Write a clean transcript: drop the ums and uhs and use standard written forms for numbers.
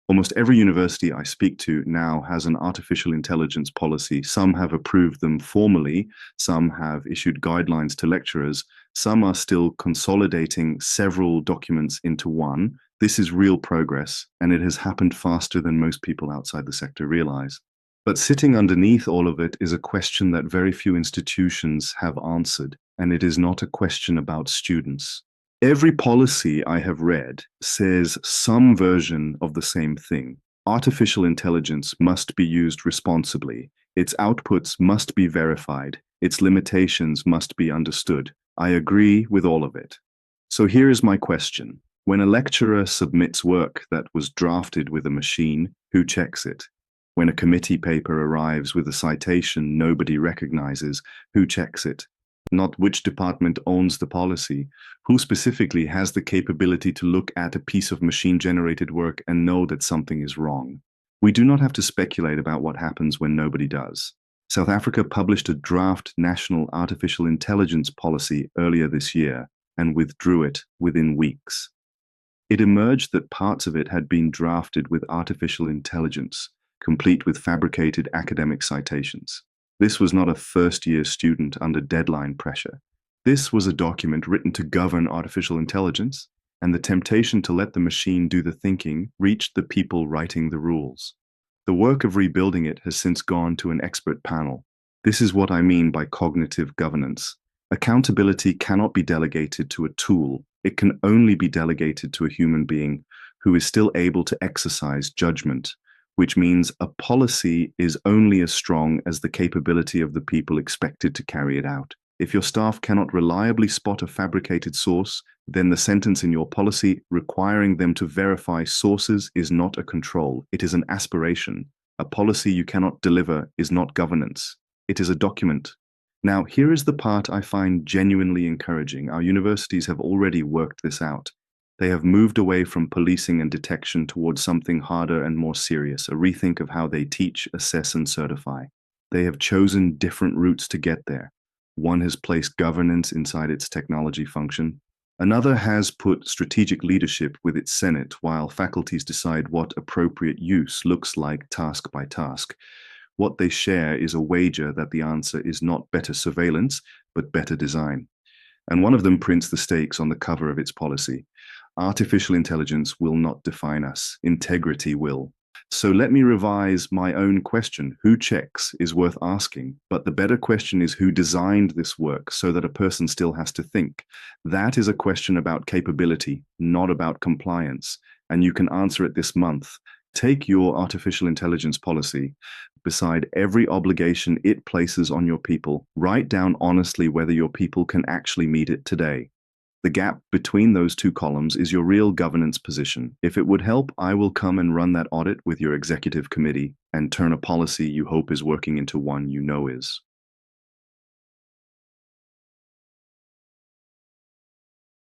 Almost every university I speak to now has an artificial intelligence policy. Some have approved them formally, some have issued guidelines to lecturers, some are still consolidating several documents into one. This is real progress, and it has happened faster than most people outside the sector realize. But sitting underneath all of it is a question that very few institutions have answered, and it is not a question about students. Every policy I have read says some version of the same thing. Artificial intelligence must be used responsibly. Its outputs must be verified. Its limitations must be understood. I agree with all of it. So here is my question. When a lecturer submits work that was drafted with a machine, who checks it? When a committee paper arrives with a citation nobody recognizes, who checks it? Not which department owns the policy, who specifically has the capability to look at a piece of machine-generated work and know that something is wrong. We do not have to speculate about what happens when nobody does. South Africa published a draft national artificial intelligence policy earlier this year and withdrew it within weeks. It emerged that parts of it had been drafted with artificial intelligence, complete with fabricated academic citations. This was not a first-year student under deadline pressure. This was a document written to govern artificial intelligence, and the temptation to let the machine do the thinking reached the people writing the rules. The work of rebuilding it has since gone to an expert panel. This is what I mean by cognitive governance. Accountability cannot be delegated to a tool. It can only be delegated to a human being who is still able to exercise judgment, which means a policy is only as strong as the capability of the people expected to carry it out. If your staff cannot reliably spot a fabricated source, then the sentence in your policy requiring them to verify sources is not a control. It is an aspiration. A policy you cannot deliver is not governance. It is a document. Now, here is the part I find genuinely encouraging. Our universities have already worked this out. They have moved away from policing and detection towards something harder and more serious, a rethink of how they teach, assess, and certify. They have chosen different routes to get there. One has placed governance inside its technology function. Another has put strategic leadership with its Senate, while faculties decide what appropriate use looks like task by task. What they share is a wager that the answer is not better surveillance, but better design. And one of them prints the stakes on the cover of its policy. Artificial intelligence will not define us. Integrity will. So let me revise my own question. Who checks is worth asking, but the better question is who designed this work so that a person still has to think. That is a question about capability, not about compliance. And you can answer it this month. Take your artificial intelligence policy. Beside every obligation it places on your people, write down honestly whether your people can actually meet it today. The gap between those two columns is your real governance position. If it would help, I will come and run that audit with your executive committee and turn a policy you hope is working into one you know is.